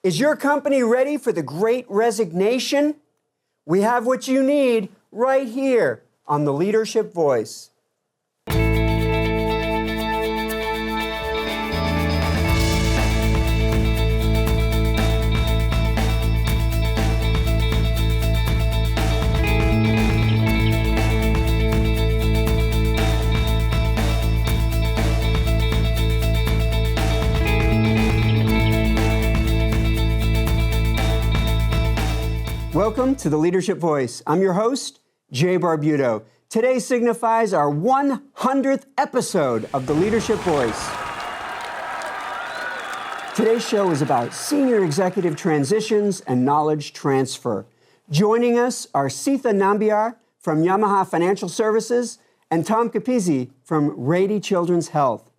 Is your company ready for the Great Resignation? We have what you need right here on the Leadership Voice. Welcome to the Leadership Voice. I'm your host, Jay Barbuto. Today signifies our 100th episode of the Leadership Voice. Today's show is about senior executive transitions and knowledge transfer. Joining us are Seetha Nambiar from Yamaha Financial Services and Tom Capizzi from Rady Children's Health.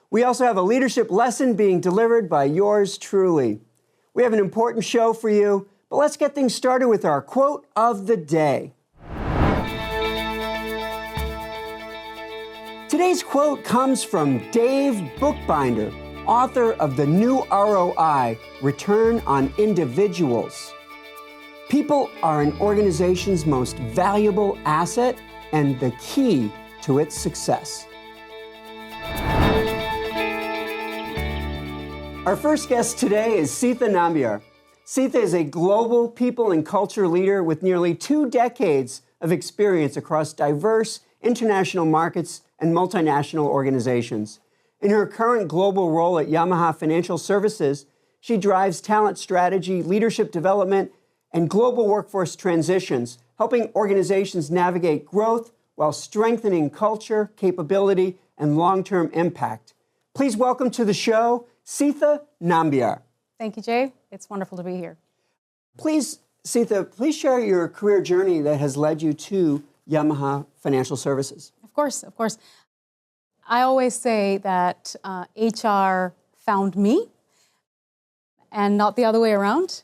We also have a leadership lesson being delivered by yours truly. We have an important show for you, but let's get things started with our quote of the day. Today's quote comes from Dave Bookbinder, author of the new ROI, Return on Individuals. People are an organization's most valuable asset and the key to its success. Our first guest today is Seetha Nambiar. Seetha is a global people and culture leader with nearly 2 decades of experience across diverse international markets and multinational organizations. In her current global role at Yamaha Financial Services, she drives talent strategy, leadership development, and global workforce transitions, helping organizations navigate growth while strengthening culture, capability, and long-term impact. Please welcome to the show, Seetha Nambiar. Thank you, Jay. It's wonderful to be here. Please, Seetha, please share your career journey that has led you to Yamaha Financial Services. Of course. I always say that HR found me and not the other way around.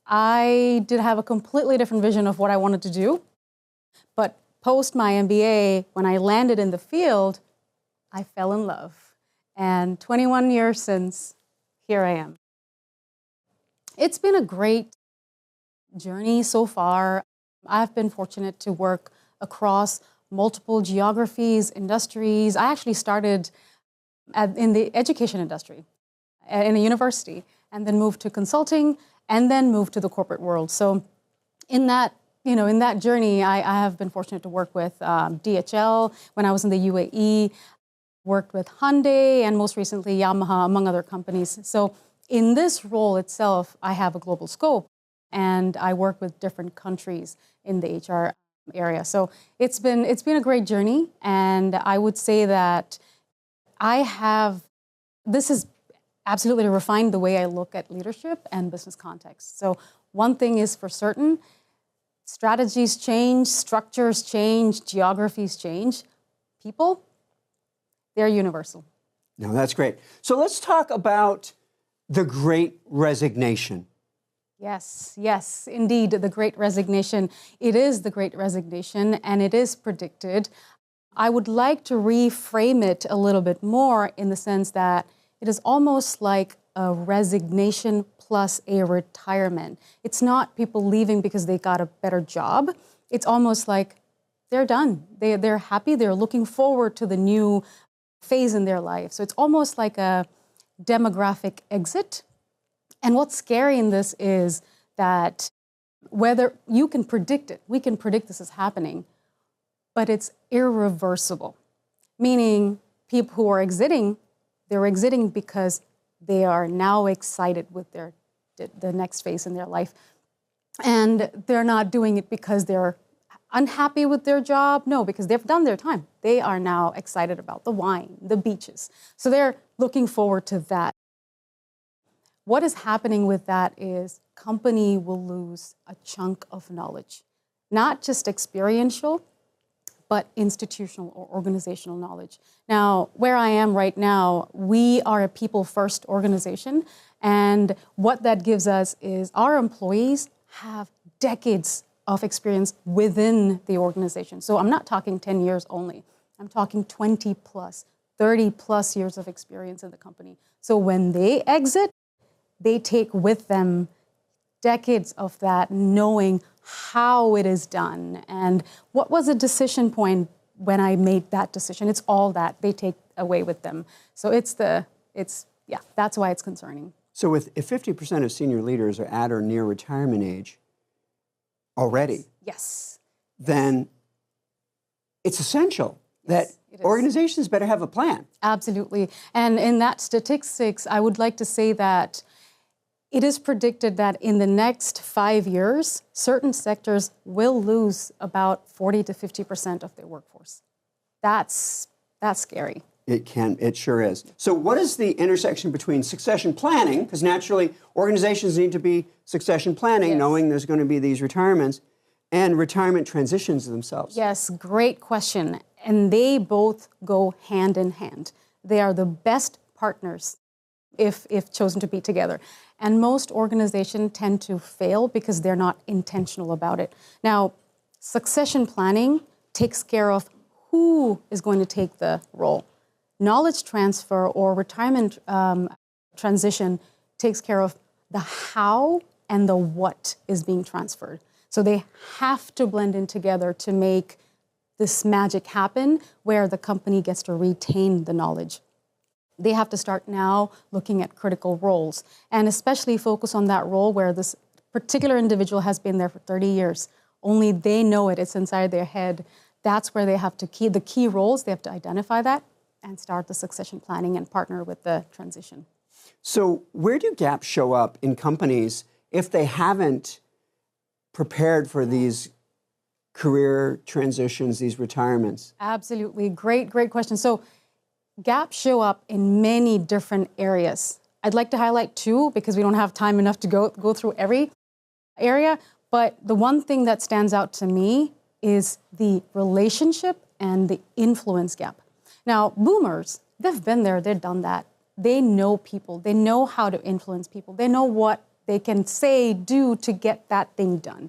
I did have a completely different vision of what I wanted to do, but post my MBA, when I landed in the field, I fell in love. And 21 years since, here I am. It's been a great journey so far. I've been fortunate to work across multiple geographies, industries. I actually started in the education industry, in a university, and then moved to consulting, and then moved to the corporate world. So in that journey, I have been fortunate to work with DHL when I was in the UAE, worked with Hyundai, and most recently Yamaha, among other companies. So in this role itself, I have a global scope, and I work with different countries in the HR area. So it's been a great journey, and I would say that this has absolutely refined the way I look at leadership and business context. So one thing is for certain, strategies change, structures change, geographies change. People, they're universal. No, that's great. So let's talk about the Great Resignation. Yes, indeed, the Great Resignation. It is the Great Resignation, and it is predicted. I would like to reframe it a little bit more in the sense that it is almost like a resignation plus a retirement. It's not people leaving because they got a better job. It's almost like they're done. They're happy. They're looking forward to the new phase in their life. So it's almost like a demographic exit. And what's scary in this is that whether you can predict it, we can predict this is happening, but it's irreversible. Meaning people who are exiting, they're exiting because they are now excited with the next phase in their life. And they're not doing it because they're unhappy with their job. No, because they've done their time. They are now excited about the wine, the beaches. So they're looking forward to that. What is happening with that is company will lose a chunk of knowledge, not just experiential, but institutional or organizational knowledge. Now, where I am right now, we are a people-first organization, and what that gives us is our employees have decades of experience within the organization. So I'm not talking 10 years only. I'm talking 20 plus, 30 plus years of experience in the company. So when they exit, they take with them decades of that, knowing how it is done and what was a decision point when I made that decision. It's all that they take away with them. So that's why it's concerning. So if 50% of senior leaders are at or near retirement age already, yes, then it's essential that organizations better have a plan. Absolutely. And in that statistics, I would like to say that it is predicted that in the next 5 years, certain sectors will lose about 40 to 50% of their workforce. That's scary. It sure is. So what is the intersection between succession planning, because naturally organizations need to be succession planning, knowing there's going to be these retirements, and retirement transitions themselves? Yes, great question. And they both go hand in hand. They are the best partners if chosen to be together. And most organizations tend to fail because they're not intentional about it. Now, succession planning takes care of who is going to take the role. Knowledge transfer or retirement transition takes care of the how and the what is being transferred. So they have to blend in together to make this magic happen where the company gets to retain the knowledge. They have to start now looking at critical roles and especially focus on that role where this particular individual has been there for 30 years. Only they know it, it's inside their head. That's where they have to the key roles, they have to identify that and start the succession planning and partner with the transition. So where do gaps show up in companies if they haven't prepared for these career transitions, these retirements? Absolutely. Great question. So gaps show up in many different areas. I'd like to highlight two because we don't have time enough to go through every area. But the one thing that stands out to me is the relationship and the influence gap. Now, boomers, they've been there, they've done that. They know people. They know how to influence people. They know what they can say, do to get that thing done.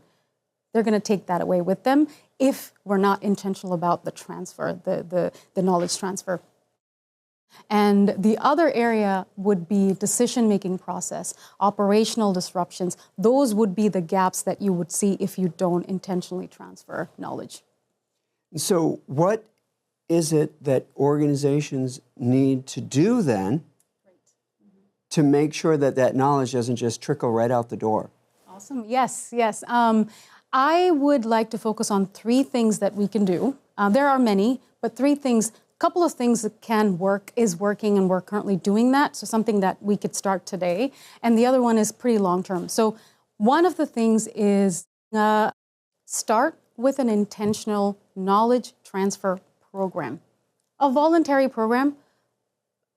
They're going to take that away with them if we're not intentional about the transfer, the knowledge transfer. And the other area would be decision-making process, operational disruptions. Those would be the gaps that you would see if you don't intentionally transfer knowledge. So what is it that organizations need to do then to make sure that that knowledge doesn't just trickle right out the door? Awesome. Yes. I would like to focus on three things that we can do. There are many, but three things. Couple of things that is working, and we're currently doing that. So something that we could start today. And the other one is pretty long-term. So one of the things is start with an intentional knowledge transfer program. A voluntary program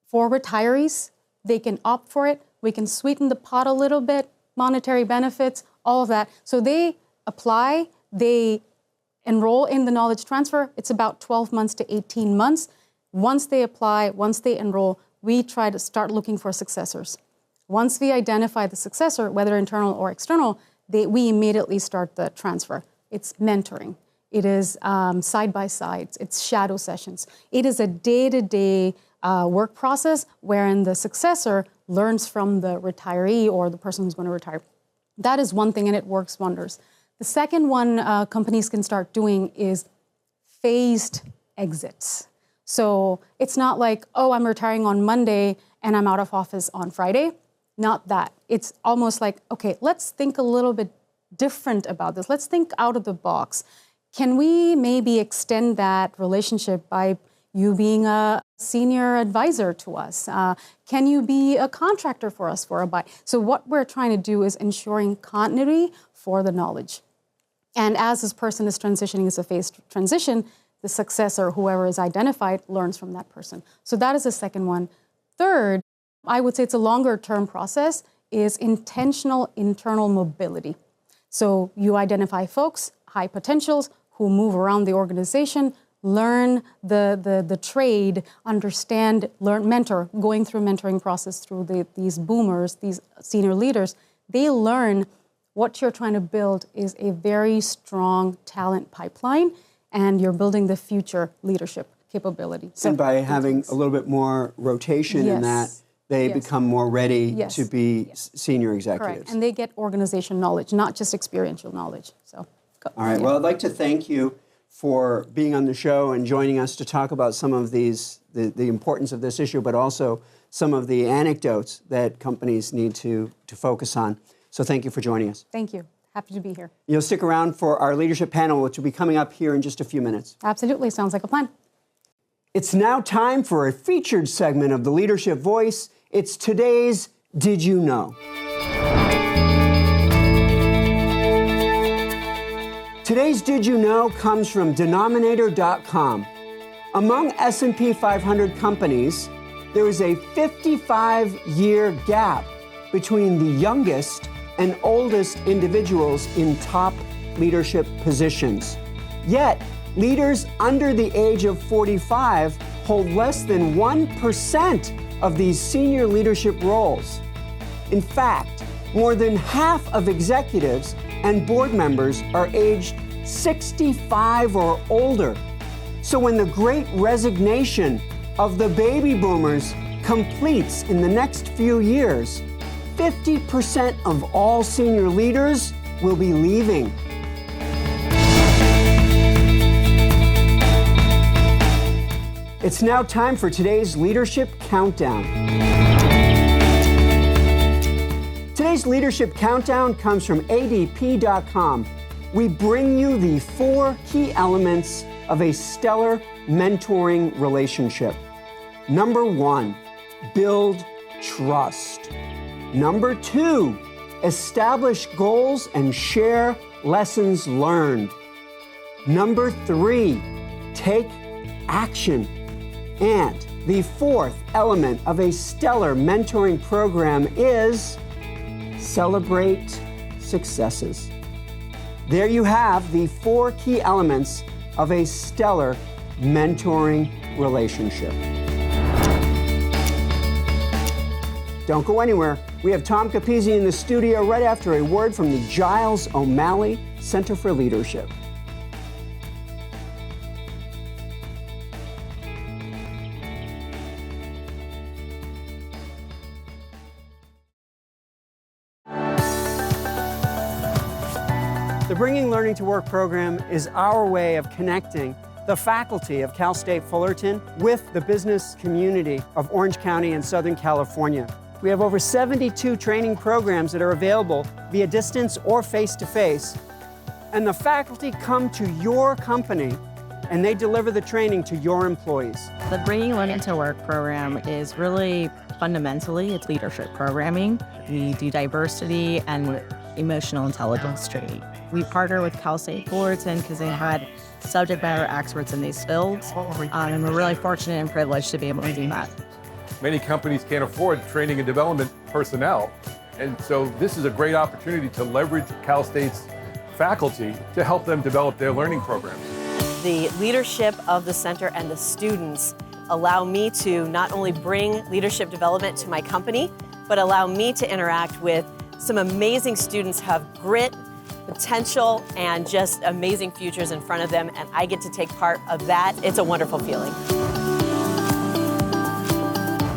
for retirees. They can opt for it. We can sweeten the pot a little bit, monetary benefits, all of that. So they apply, they enroll in the knowledge transfer. It's about 12 months to 18 months. Once they apply, once they enroll, we try to start looking for successors. Once we identify the successor, whether internal or external, we immediately start the transfer. It's mentoring. It is side-by-sides. It's shadow sessions. It is a day-to-day work process wherein the successor learns from the retiree or the person who's going to retire. That is one thing, and it works wonders. The second one companies can start doing is phased exits. So it's not like, oh, I'm retiring on Monday and I'm out of office on Friday. Not that. It's almost like, okay, let's think a little bit different about this. Let's think out of the box. Can we maybe extend that relationship by you being a senior advisor to us? Can you be a contractor for us for a buy? So what we're trying to do is ensuring continuity for the knowledge. And as this person is transitioning as a phased transition, the successor, whoever is identified, learns from that person. So that is the second one. Third, I would say it's a longer term process, is intentional internal mobility. So you identify folks, high potentials, who move around the organization, learn the trade, understand, learn, mentor, going through mentoring process through these boomers, these senior leaders. They learn what you're trying to build is a very strong talent pipeline, and you're building the future leadership capability. So, and by having a little bit more rotation in that, they Yes. become more ready Yes. to be Yes. senior executives. Correct. And they get organization knowledge, not just experiential knowledge. So, All right. yeah. Well, I'd like to thank you for being on the show and joining us to talk about some of these, the importance of this issue, but also some of the anecdotes that companies need to focus on. So thank you for joining us. Thank you. Happy to be here. You'll stick around for our leadership panel, which will be coming up here in just a few minutes. Absolutely. Sounds like a plan. It's now time for a featured segment of the Leadership Voice. It's today's Did You Know? Today's Did You Know comes from Denominator.com. Among S&P 500 companies, there is a 55-year gap between the youngest and oldest individuals in top leadership positions. Yet, leaders under the age of 45 hold less than 1% of these senior leadership roles. In fact, more than half of executives and board members are aged 65 or older. So when the great resignation of the baby boomers completes in the next few years, 50% of all senior leaders will be leaving. It's now time for today's Leadership Countdown. Today's Leadership Countdown comes from ADP.com. We bring you the 4 key elements of a stellar mentoring relationship. Number 1, build trust. Number 2, establish goals and share lessons learned. Number 3, take action. And the 4th element of a stellar mentoring program is celebrate successes. There you have the 4 key elements of a stellar mentoring relationship. Don't go anywhere. We have Tom Capizzi in the studio right after a word from the Giles O'Malley Center for Leadership. The Bringing Learning to Work program is our way of connecting the faculty of Cal State Fullerton with the business community of Orange County and Southern California. We have over 72 training programs that are available via distance or face-to-face. And the faculty come to your company and they deliver the training to your employees. The Bringing Learning to Work program is really fundamentally, it's leadership programming. We do diversity and emotional intelligence training. We partner with Cal State Fullerton because they had subject matter experts in these fields. And we're really fortunate and privileged to be able to do that. Many companies can't afford training and development personnel. And so this is a great opportunity to leverage Cal State's faculty to help them develop their learning programs. The leadership of the center and the students allow me to not only bring leadership development to my company, but allow me to interact with some amazing students who have grit, potential, and just amazing futures in front of them, and I get to take part of that. It's a wonderful feeling.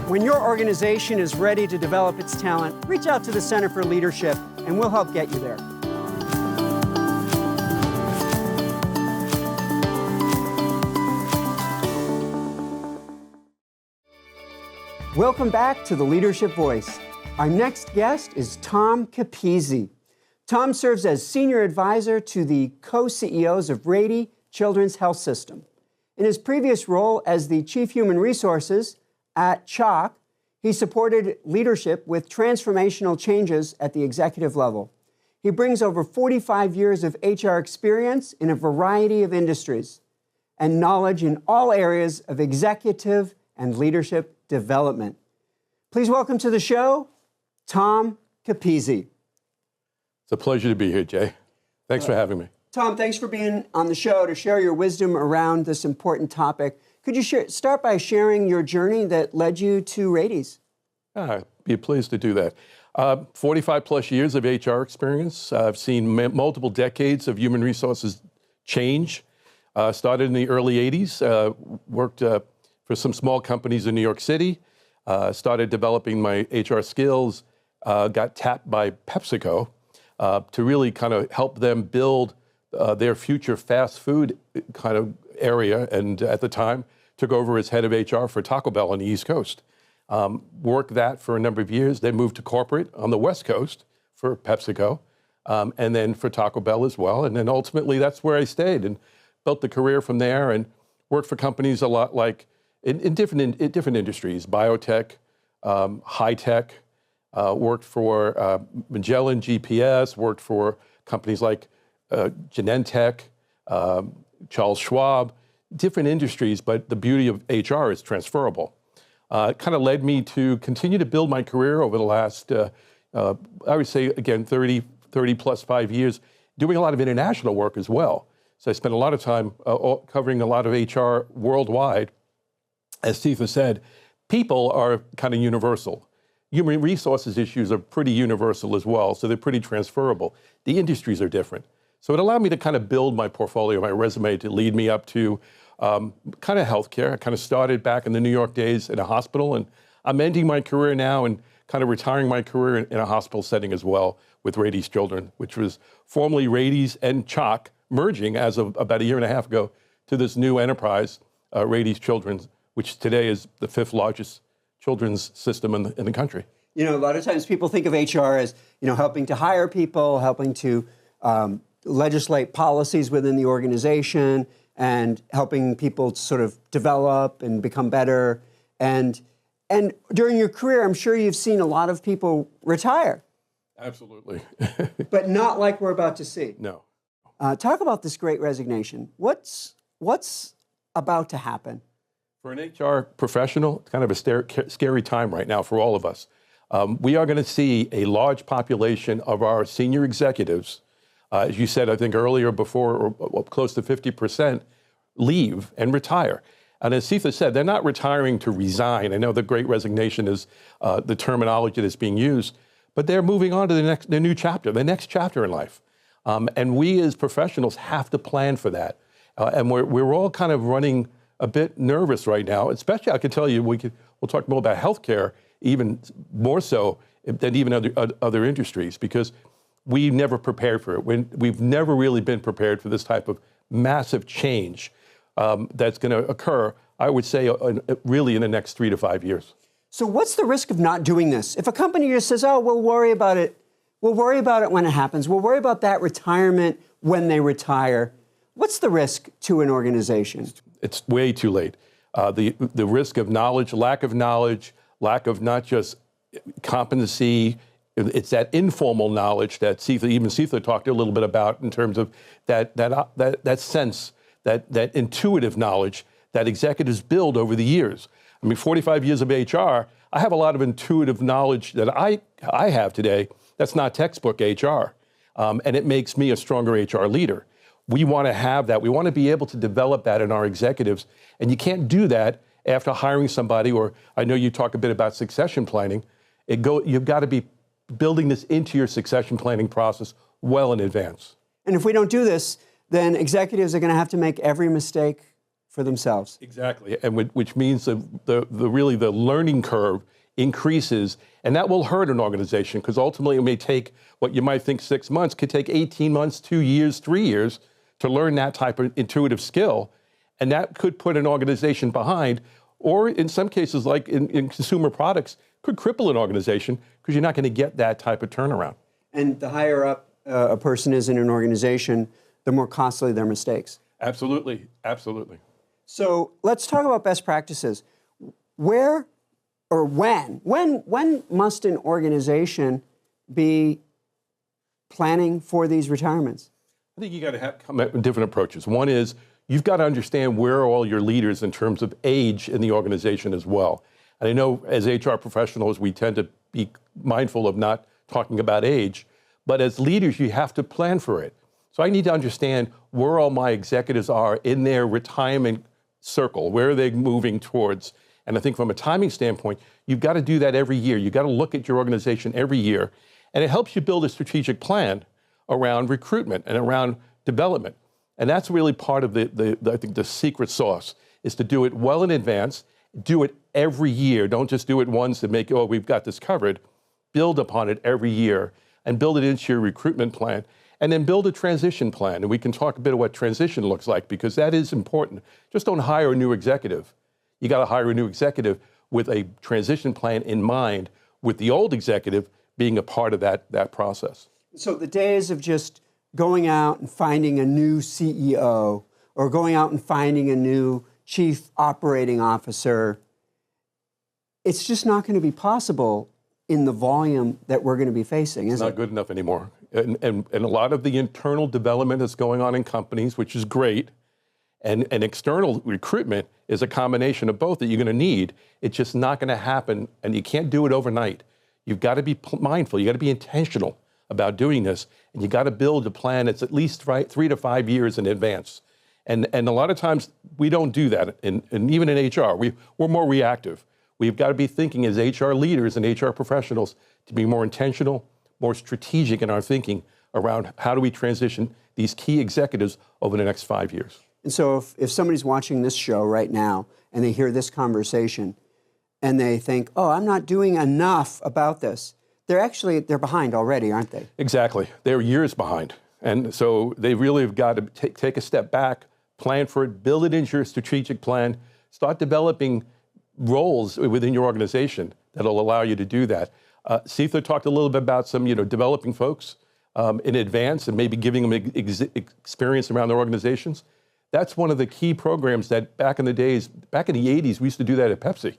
When your organization is ready to develop its talent, reach out to the Center for Leadership, and we'll help get you there. Welcome back to the Leadership Voice. Our next guest is Tom Capizzi. Tom serves as Senior Advisor to the co-CEOs of Rady Children's Health System. In his previous role as the Chief Human Resources at CHOC, he supported leadership with transformational changes at the executive level. He brings over 45 years of HR experience in a variety of industries and knowledge in all areas of executive and leadership development. Please welcome to the show, Tom Capizzi. It's a pleasure to be here, Jay. Thanks for having me. Tom, thanks for being on the show to share your wisdom around this important topic. Could you start by sharing your journey that led you to Rady's? I'd be pleased to do that. 45 plus years of HR experience. I've seen multiple decades of human resources change. Started in the early 80s, worked for some small companies in New York City, started developing my HR skills, got tapped by PepsiCo to really kind of help them build their future fast food kind of area, and at the time took over as head of HR for Taco Bell on the East Coast. Worked that for a number of years, then moved to corporate on the West Coast for PepsiCo, and then for Taco Bell as well. And then ultimately that's where I stayed and built the career from there, and worked for companies a lot like in different industries, biotech, high tech, worked for Magellan GPS, worked for companies like Genentech, Charles Schwab, different industries, but the beauty of HR is transferable. It kind of led me to continue to build my career over the last, I would say, again, 30 plus 5 years, doing a lot of international work as well. So I spent a lot of time covering a lot of HR worldwide. As Seetha said, people are kind of universal. Human resources issues are pretty universal as well, so they're pretty transferable. The industries are different. So it allowed me to kind of build my portfolio, my resume, to lead me up to kind of healthcare. I kind of started back in the New York days in a hospital, and I'm ending my career now and kind of retiring my career in a hospital setting as well with Rady's Children, which was formerly Rady's and CHOC, merging as of about a year and a half ago to this new enterprise, Rady's Children, which today is the 5th largest children's system in the country. You know, a lot of times people think of HR as, you know, helping to hire people, helping to legislate policies within the organization, and helping people to sort of develop and become better. And during your career, I'm sure you've seen a lot of people retire. Absolutely. But not like we're about to see. No. Talk about this great resignation. What's about to happen? For an HR professional, it's kind of a scary time right now for all of us. We are going to see a large population of our senior executives, as you said, I think earlier before, or close to 50%, leave and retire. And as Seetha said, they're not retiring to resign. I know the Great Resignation is the terminology that's being used, but they're moving on to the new chapter, the next chapter in life. And we as professionals have to plan for that. And we're all kind of running a bit nervous right now, especially I can tell you, we'll talk more about healthcare, even more so than even other industries, because we never prepared for it. We've never really been prepared for this type of massive change that's going to occur, I would say, really in the next 3 to 5 years. So what's the risk of not doing this? If a company just says, oh, we'll worry about it when it happens, we'll worry about that retirement when they retire, what's the risk to an organization? It's way too late. The risk of knowledge, lack of not just competency, it's that informal knowledge that Seetha talked a little bit about in terms of that sense, that intuitive knowledge that executives build over the years. I mean, 45 years of HR, I have a lot of intuitive knowledge that I have today that's not textbook HR, and it makes me a stronger HR leader. We want to have that. We want to be able to develop that in our executives, and you can't do that after hiring somebody, or I know you talk a bit about succession planning. You've got to be building this into your succession planning process well in advance. And if we don't do this, then executives are going to have to make every mistake for themselves. Exactly, and which means the learning curve increases, and that will hurt an organization, because ultimately it may take what you might think 6 months, could take 18 months, 2 years, 3 years to learn that type of intuitive skill, and that could put an organization behind, or in some cases, like in consumer products, could cripple an organization because you're not going to get that type of turnaround. And the higher up a person is in an organization, the more costly their mistakes. Absolutely, absolutely. So let's talk about best practices. Where or when must an organization be planning for these retirements? I think you got to come at different approaches. One is you've got to understand where are all your leaders in terms of age in the organization as well. And I know as HR professionals, we tend to be mindful of not talking about age, but as leaders, you have to plan for it. So I need to understand where all my executives are in their retirement circle. Where are they moving towards? And I think from a timing standpoint, you've got to do that every year. You've got to look at your organization every year. And it helps you build a strategic plan around recruitment and around development. And that's really part of I think the secret sauce, is to do it well in advance Do it every year. Don't just do it once and make, oh, we've got this covered. Build upon it every year and build it into your recruitment plan. And then build a transition plan. And we can talk a bit of what transition looks like, because that is important. Just don't hire a new executive. You got to hire a new executive with a transition plan in mind, with the old executive being a part of that process. So the days of just going out and finding a new CEO or going out and finding a new chief operating officer, it's just not going to be possible in the volume that we're going to be facing, is it? It's not good enough anymore. And a lot of the internal development that's going on in companies, which is great, and external recruitment is a combination of both that you're going to need. It's just not going to happen, and you can't do it overnight. You've got to be mindful. You got to be intentional about doing this, and you got to build a plan that's at least 3 to 5 years in advance. And a lot of times we don't do that, and even in HR, we're more reactive. We've got to be thinking as HR leaders and HR professionals to be more intentional, more strategic in our thinking around how do we transition these key executives over the next 5 years. And so if somebody's watching this show right now and they hear this conversation and they think, oh, I'm not doing enough about this, they're behind already, aren't they? Exactly. They're years behind. And so they really have got to take a step back, plan for it, build it into your strategic plan, start developing roles within your organization that'll allow you to do that. Seetha talked a little bit about some, developing folks in advance and maybe giving them experience around their organizations. That's one of the key programs that back in the 80s, we used to do that at Pepsi.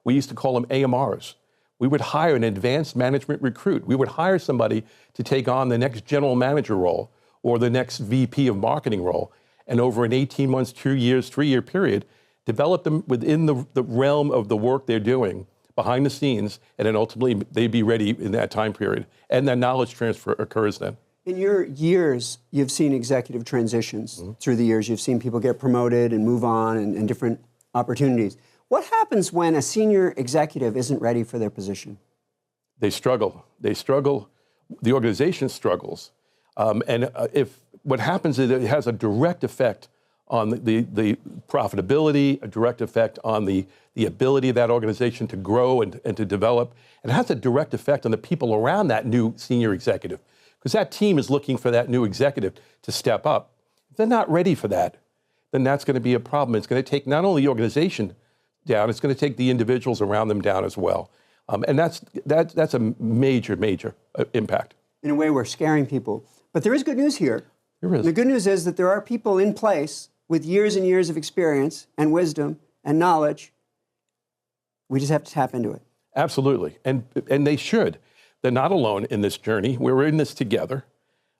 We used to call them AMRs. We would hire an advanced management recruit. We would hire somebody to take on the next general manager role or the next VP of marketing role. And over an 18 months, 2 years, 3-year period, develop them within the realm of the work they're doing behind the scenes, and then ultimately they'd be ready in that time period. And that knowledge transfer occurs then. In your years, you've seen executive transitions. Through the years, you've seen people get promoted and move on and different opportunities. What happens when a senior executive isn't ready for their position? They struggle. They struggle. The organization struggles. If what happens is it has a direct effect on the profitability, a direct effect on the ability of that organization to grow and to develop. It has a direct effect on the people around that new senior executive, because that team is looking for that new executive to step up. If they're not ready for that, then that's going to be a problem. It's going to take not only the organization down, it's going to take the individuals around them down as well. And that's a major impact. In a way, we're scaring people. But there is good news here. There is. The good news is that there are people in place with years and years of experience and wisdom and knowledge. We just have to tap into it. Absolutely. And they should. They're not alone in this journey. We're in this together.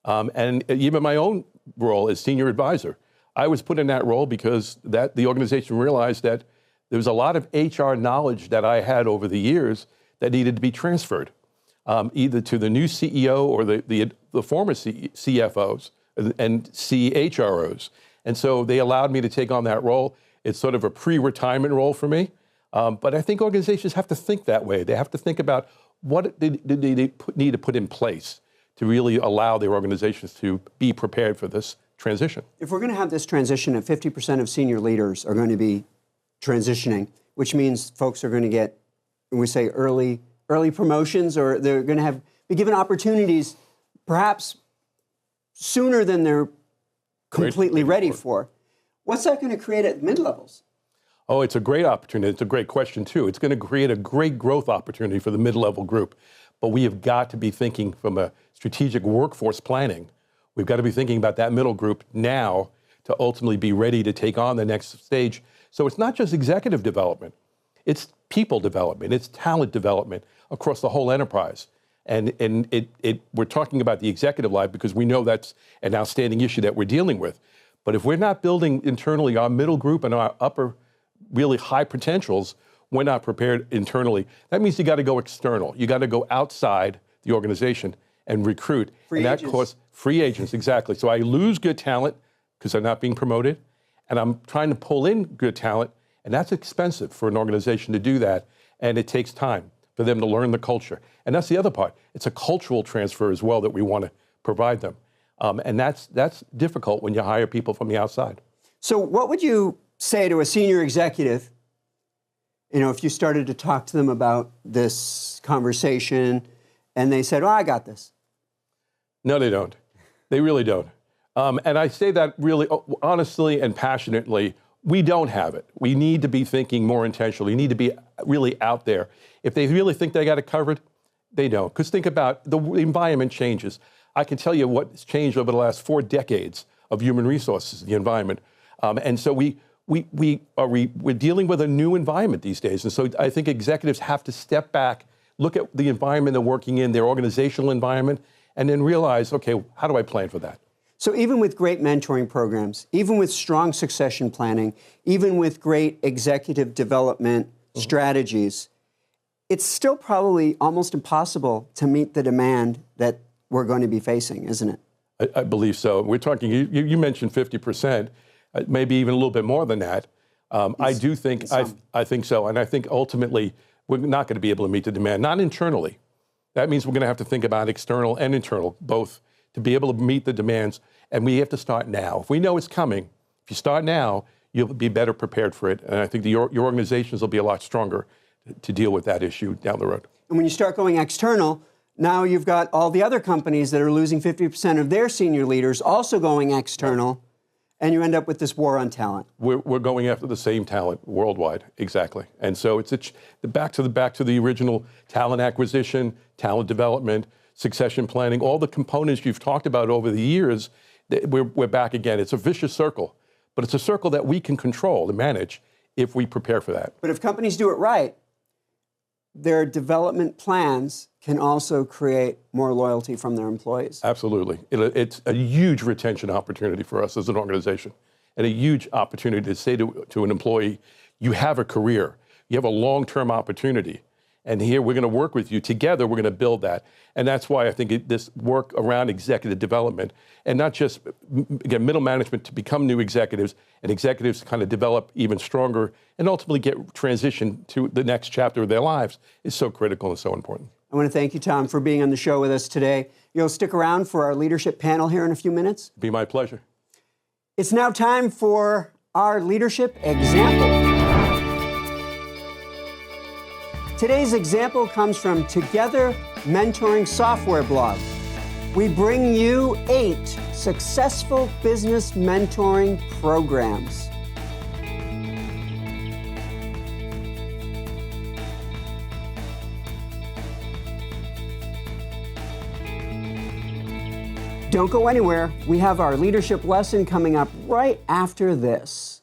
And even my own role as senior advisor, I was put in that role because the organization realized that there was a lot of HR knowledge that I had over the years that needed to be transferred, either to the new CEO or the former CFOs and CHROs. And so they allowed me to take on that role. It's sort of a pre-retirement role for me. But I think organizations have to think that way. They have to think about what do they need to put in place to really allow their organizations to be prepared for this transition. If we're going to have this transition, if 50% of senior leaders are going to be transitioning, which means folks are going to get, we say, early promotions, or they're going to be given opportunities perhaps sooner than they're completely ready for. What's that going to create at mid-levels? Oh, it's a great opportunity. It's a great question, too. It's going to create a great growth opportunity for the mid-level group. But we have got to be thinking from a strategic workforce planning. We've got to be thinking about that middle group now to ultimately be ready to take on the next stage. So it's not just executive development. It's people development. It's talent development across the whole enterprise. And we're talking about the executive life because we know that's an outstanding issue that we're dealing with. But if we're not building internally our middle group and our upper really high potentials, we're not prepared internally. That means you got to go external. You got to go outside the organization and recruit. Free and agents. that costs free agents, exactly. So I lose good talent because they're not being promoted, and I'm trying to pull in good talent, and that's expensive for an organization to do that, and it takes time for them to learn the culture. And that's the other part. It's a cultural transfer as well that we want to provide them. And that's difficult when you hire people from the outside. So what would you say to a senior executive You know, if you started to talk to them about this conversation and they said, oh, I got this. No, they don't. They really don't. And I say that really honestly and passionately, we don't have it. We need to be thinking more intentionally. We need to be really out there. If they really think they got it covered, they don't. Because think about the environment changes. I can tell you what's changed over the last 4 decades of human resources, the environment. And so we're dealing with a new environment these days. And so I think executives have to step back, look at the environment they're working in, their organizational environment, and then realize, okay, how do I plan for that? So even with great mentoring programs, even with strong succession planning, even with great executive development strategies, it's still probably almost impossible to meet the demand that we're going to be facing, isn't it? I believe so. We're talking, you mentioned 50%, maybe even a little bit more than that. I do think, I think so. And I think ultimately, we're not going to be able to meet the demand, not internally. That means we're going to have to think about external and internal, both, to be able to meet the demands. And we have to start now. If we know it's coming, if you start now, you'll be better prepared for it. And I think your organizations will be a lot stronger to deal with that issue down the road. And when you start going external, now you've got all the other companies that are losing 50% of their senior leaders also going external, and you end up with this war on talent. We're going after the same talent worldwide, exactly. And so it's back to the original talent acquisition, talent development, succession planning, all the components you've talked about over the years. We're back again. It's a vicious circle, but it's a circle that we can control and manage if we prepare for that. But if companies do it right, their development plans can also create more loyalty from their employees. Absolutely. It's a huge retention opportunity for us as an organization, and a huge opportunity to say to an employee, you have a career, you have a long-term opportunity, and here we're going to work with you. Together, we're going to build that. And that's why I think this work around executive development, and not just, again, middle management to become new executives, and executives to kind of develop even stronger, and ultimately get transition to the next chapter of their lives, is so critical and so important. I want to thank you, Tom, for being on the show with us today. You'll stick around for our leadership panel here in a few minutes. Be my pleasure. It's now time for our leadership example. Today's example comes from Together Mentoring Software Blog. We bring you 8 successful business mentoring programs. Don't go anywhere. We have our leadership lesson coming up right after this.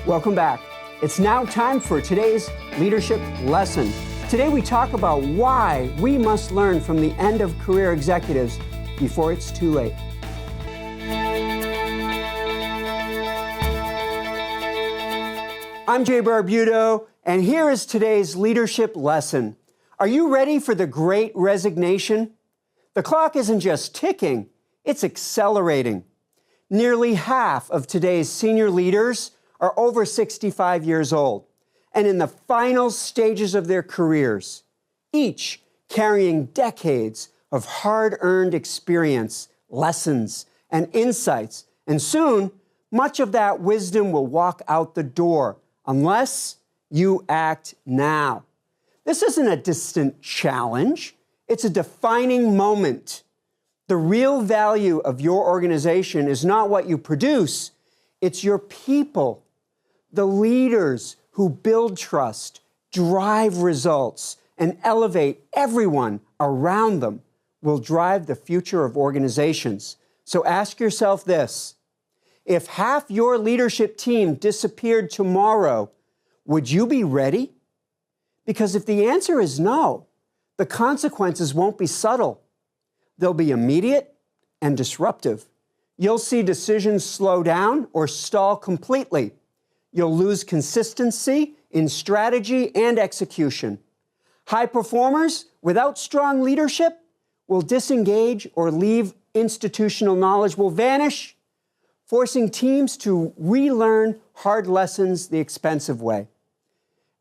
Welcome back. It's now time for today's leadership lesson. Today we talk about why we must learn from the end of career executives before it's too late. I'm Jay Barbuto, and here is today's leadership lesson. Are you ready for the great resignation? The clock isn't just ticking, it's accelerating. Nearly half of today's senior leaders are over 65 years old and in the final stages of their careers, each carrying decades of hard-earned experience, lessons, and insights. And soon, much of that wisdom will walk out the door unless you act now. This isn't a distant challenge. It's a defining moment. The real value of your organization is not what you produce, it's your people, the leaders who build trust, drive results, and elevate everyone around them will drive the future of organizations. So ask yourself this: if half your leadership team disappeared tomorrow, would you be ready? Because if the answer is no, the consequences won't be subtle. They'll be immediate and disruptive. You'll see decisions slow down or stall completely. You'll lose consistency in strategy and execution. High performers without strong leadership will disengage or leave. Institutional knowledge will vanish, forcing teams to relearn hard lessons the expensive way.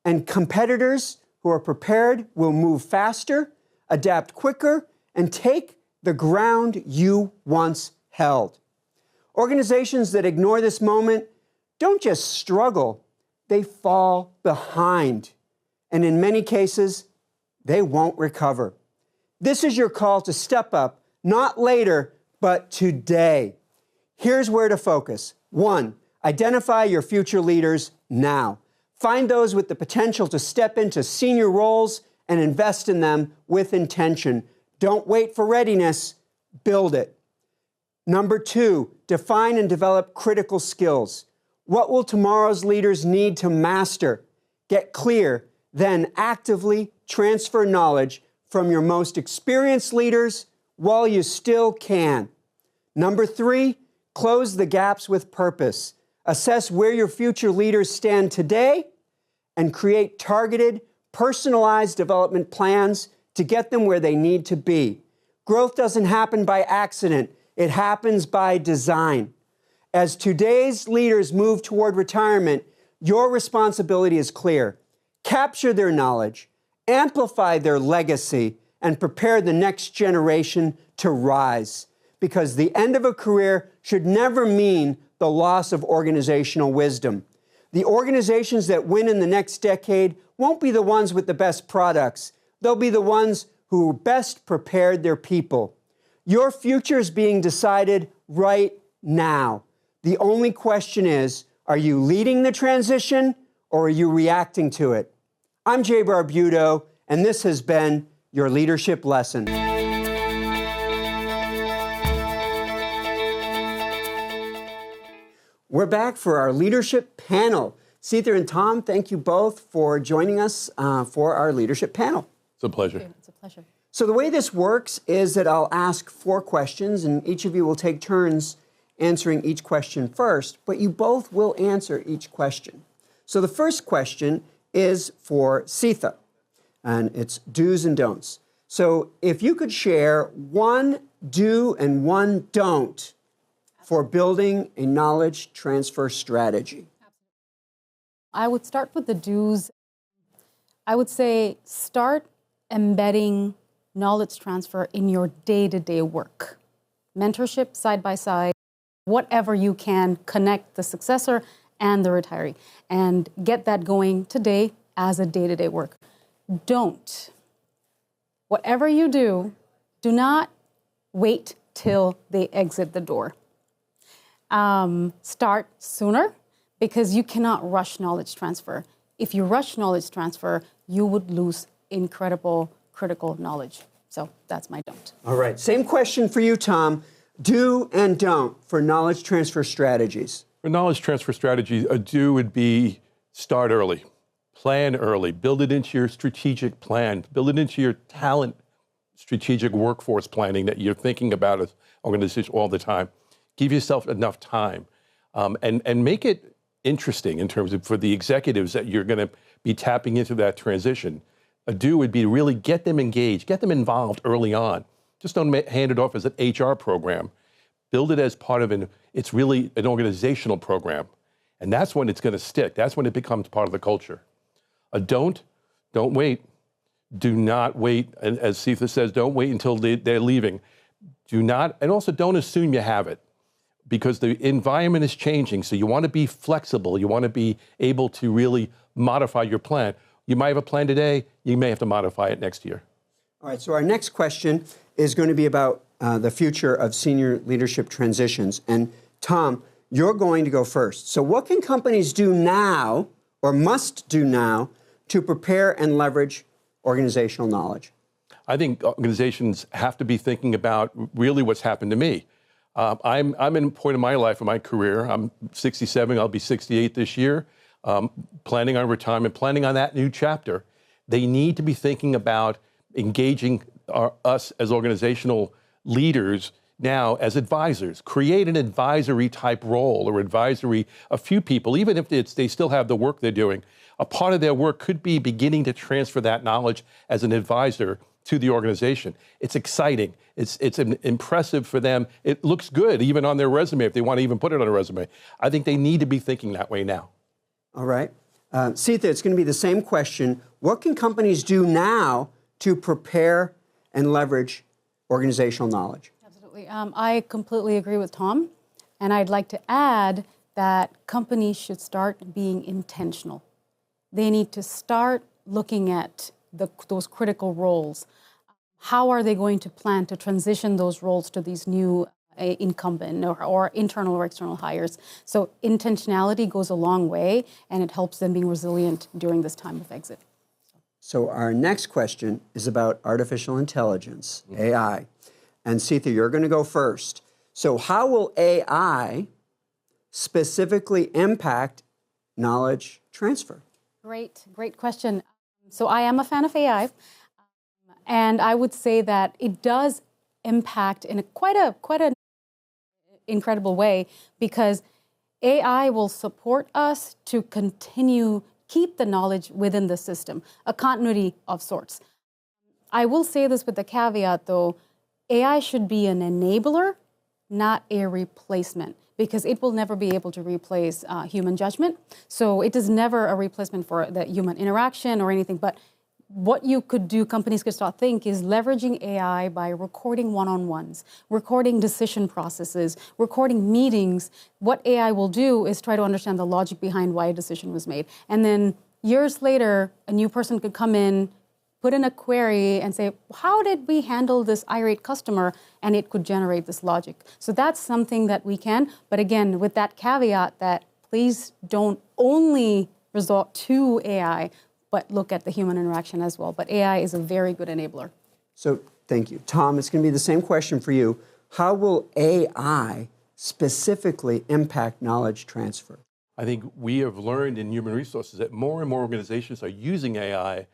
And competitors who are prepared will move faster, adapt quicker, and take the ground you once held. Organizations that ignore this moment don't just struggle, they fall behind. And in many cases, they won't recover. This is your call to step up, not later, but today. Here's where to focus. 1, identify your future leaders now. Find those with the potential to step into senior roles and invest in them with intention. Don't wait for readiness, build it. Number 2, define and develop critical skills. What will tomorrow's leaders need to master? Get clear, then actively transfer knowledge from your most experienced leaders while you still can. Number 3, close the gaps with purpose. Assess where your future leaders stand today and create targeted, personalized development plans to get them where they need to be. Growth doesn't happen by accident. It happens by design. As today's leaders move toward retirement, your responsibility is clear. Capture their knowledge, amplify their legacy, and prepare the next generation to rise. Because the end of a career should never mean the loss of organizational wisdom. The organizations that win in the next decade won't be the ones with the best products. They'll be the ones who best prepared their people. Your future is being decided right now. The only question is, are you leading the transition or are you reacting to it? I'm Jay Barbuto, and this has been your Leadership Lesson. We're back for our leadership panel. Seetha and Tom, thank you both for joining us for our leadership panel. It's a pleasure. It's a pleasure. So the way this works is that I'll ask 4 questions, and each of you will take turns answering each question first, but you both will answer each question. So the first question is for Seetha, and it's do's and don'ts. So if you could share 1 do and 1 don't for building a knowledge transfer strategy. I would start with the do's. I would say start embedding knowledge transfer in your day-to-day work. Mentorship, side by side, whatever you can, connect the successor and the retiree, and get that going today as a day-to-day work. Don't. Whatever you do, do not wait till they exit the door. Start sooner, because you cannot rush knowledge transfer. If you rush knowledge transfer, you would lose incredible, critical knowledge. So that's my don't. All right, same question for you, Tom. Do and don't for knowledge transfer strategies. For knowledge transfer strategies, a do would be start early, plan early, build it into your strategic plan, build it into your talent strategic workforce planning that you're thinking about as organization all the time. Give yourself enough time and make it interesting in terms of for the executives that you're going to be tapping into that transition. A do would be to really get them engaged, get them involved early on. Just don't hand it off as an HR program. Build it as part of it's really an organizational program. And that's when it's going to stick. That's when it becomes part of the culture. A don't wait. Do not wait. And as Seetha says, don't wait until they're leaving. Do not, and also don't assume you have it, because the environment is changing. So you want to be flexible. You want to be able to really modify your plan. You might have a plan today. You may have to modify it next year. All right, so our next question is going to be about the future of senior leadership transitions. And Tom, you're going to go first. So what can companies do now, or must do now, to prepare and leverage organizational knowledge? I think organizations have to be thinking about really what's happened to me. I'm in a point in my life, in my career, I'm 67, I'll be 68 this year, planning on retirement, planning on that new chapter. They need to be thinking about engaging us as organizational leaders now as advisors. Create an advisory type role, or a few people, even if they still have the work they're doing. A part of their work could be beginning to transfer that knowledge as an advisor to the organization. It's exciting. It's impressive for them. It looks good even on their resume if they want to even put it on a resume. I think they need to be thinking that way now. All right. Seetha, it's going to be the same question. What can companies do now to prepare and leverage organizational knowledge? Absolutely. I completely agree with Tom. And I'd like to add that companies should start being intentional. They need to start looking at those critical roles. How are they going to plan to transition those roles to these new incumbent or internal or external hires? So intentionality goes a long way, and it helps them be resilient during this time of exit. So our next question is about artificial intelligence, AI. And Seetha, you're going to go first. So how will AI specifically impact knowledge transfer? Great question. So I am a fan of AI, and I would say that it does impact in quite an incredible way, because AI will support us to keep the knowledge within the system, a continuity of sorts. I will say this with the caveat, though, AI should be an enabler, not a replacement, because it will never be able to replace human judgment. So it is never a replacement for the human interaction or anything. But what you could do, companies could start think, is leveraging AI by recording one-on-ones, recording decision processes, recording meetings. What AI will do is try to understand the logic behind why a decision was made. And then years later, a new person could come in, put in a query and say, how did we handle this irate customer? And it could generate this logic. So that's something that we can. But again, with that caveat that please don't only resort to AI, but look at the human interaction as well. But AI is a very good enabler. So thank you. Tom, it's going to be the same question for you. How will AI specifically impact knowledge transfer? I think we have learned in human resources that more and more organizations are using AI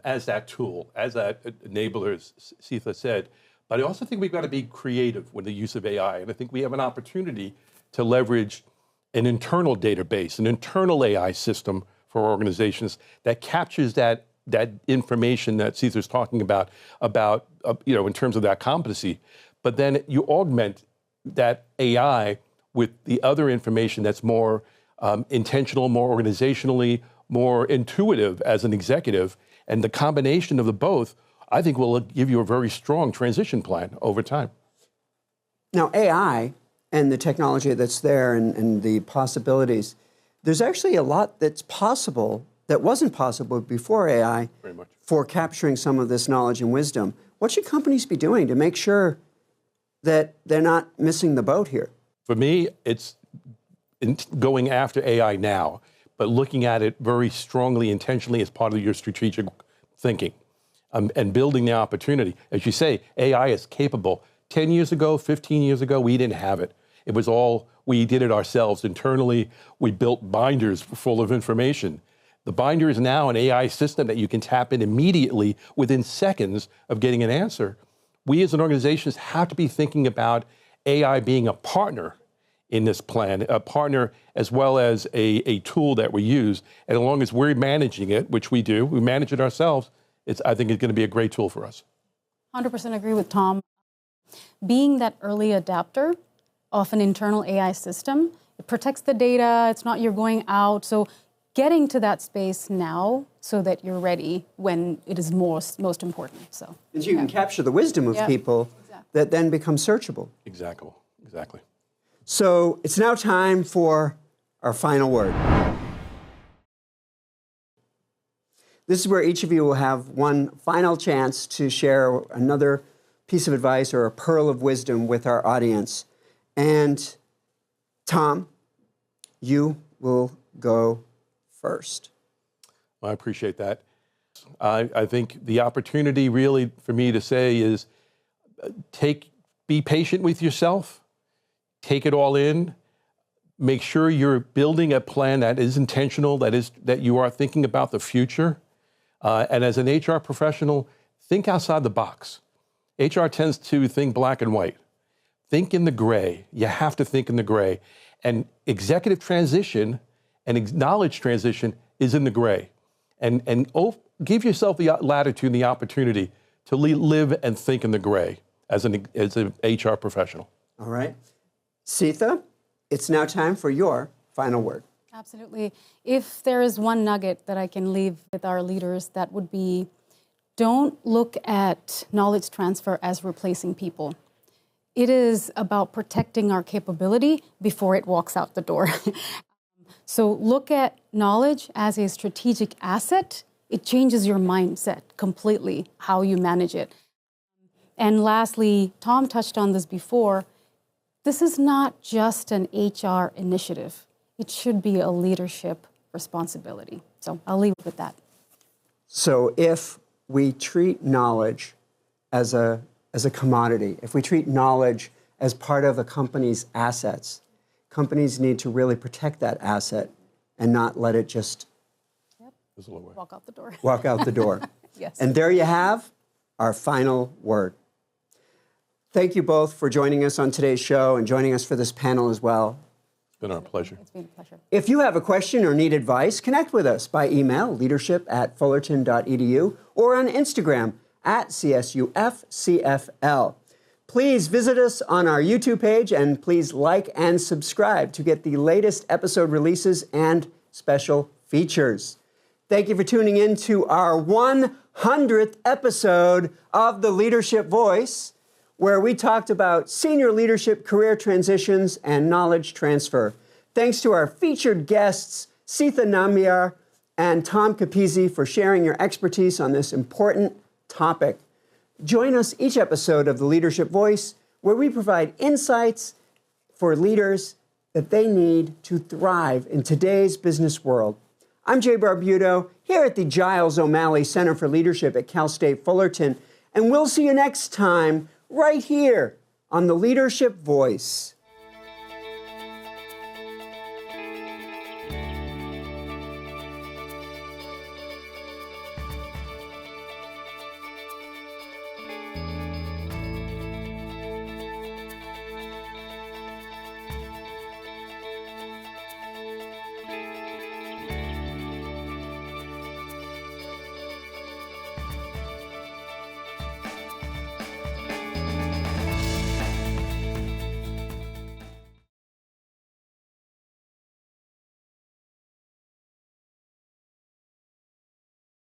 as that tool, as that enabler, as Seetha said. But I also think we've got to be creative with the use of AI. And I think we have an opportunity to leverage an internal database, an internal AI system for organizations that captures that information that Seetha's talking about in terms of that competency. But then you augment that AI with the other information that's more intentional, more organizationally, more intuitive as an executive. And the combination of the both, I think, will give you a very strong transition plan over time. Now, AI and the technology that's there and the possibilities, there's actually a lot that's possible that wasn't possible before AI Very much. For capturing some of this knowledge and wisdom. What should companies be doing to make sure that they're not missing the boat here? For me, it's going after AI now, but looking at it very strongly, intentionally as part of your strategic thinking and building the opportunity. As you say, AI is capable. 10 years ago, 15 years ago, we didn't have it. It was all, we did it ourselves internally. We built binders full of information. The binder is now an AI system that you can tap in immediately within seconds of getting an answer. We as an organization have to be thinking about AI being a partner in this plan, a partner as well as a tool that we use. And as long as we're managing it, which we do, we manage it ourselves, I think it's going to be a great tool for us. 100% agree with Tom. Being that early adapter of an internal AI system, it protects the data, it's not you're going out. So getting to that space now so that you're ready when it is most important. So, and you can capture the wisdom of people that then become searchable. Exactly. So it's now time for our final word. This is where each of you will have one final chance to share another piece of advice or a pearl of wisdom with our audience. And Tom, you will go first. I appreciate that. I think the opportunity really for me to say is be patient with yourself, take it all in, make sure you're building a plan that is intentional, that you are thinking about the future. And as an HR professional, think outside the box. HR tends to think black and white. Think in the gray. You have to think in the gray. And executive transition and knowledge transition is in the gray. And give yourself the latitude and the opportunity to live and think in the gray as an HR professional. All right. Seetha, it's now time for your final word. Absolutely. If there is one nugget that I can leave with our leaders, that would be, don't look at knowledge transfer as replacing people. It is about protecting our capability before it walks out the door. So look at knowledge as a strategic asset. It changes your mindset completely, how you manage it. And lastly, Tom touched on this before, this is not just an HR initiative. It should be a leadership responsibility. So I'll leave it with that. So if we treat knowledge as a commodity, if we treat knowledge as part of a company's assets, companies need to really protect that asset and not let it just walk out the door. Walk out the door. Yes. And there you have our final word. Thank you both for joining us on today's show and joining us for this panel as well. It's been our pleasure. It's been a pleasure. If you have a question or need advice, connect with us by email, leadership@fullerton.edu, or on Instagram @CSUFCFL. Please visit us on our YouTube page and please like and subscribe to get the latest episode releases and special features. Thank you for tuning in to our 100th episode of The Leadership Voice, where we talked about senior leadership, career transitions, and knowledge transfer. Thanks to our featured guests, Seetha Nambiar and Tom Capizzi, for sharing your expertise on this important topic. Join us each episode of The Leadership Voice, where we provide insights for leaders that they need to thrive in today's business world. I'm Jay Barbuto, here at the Giles O'Malley Center for Leadership at Cal State Fullerton, and we'll see you next time right here on The Leadership Voice.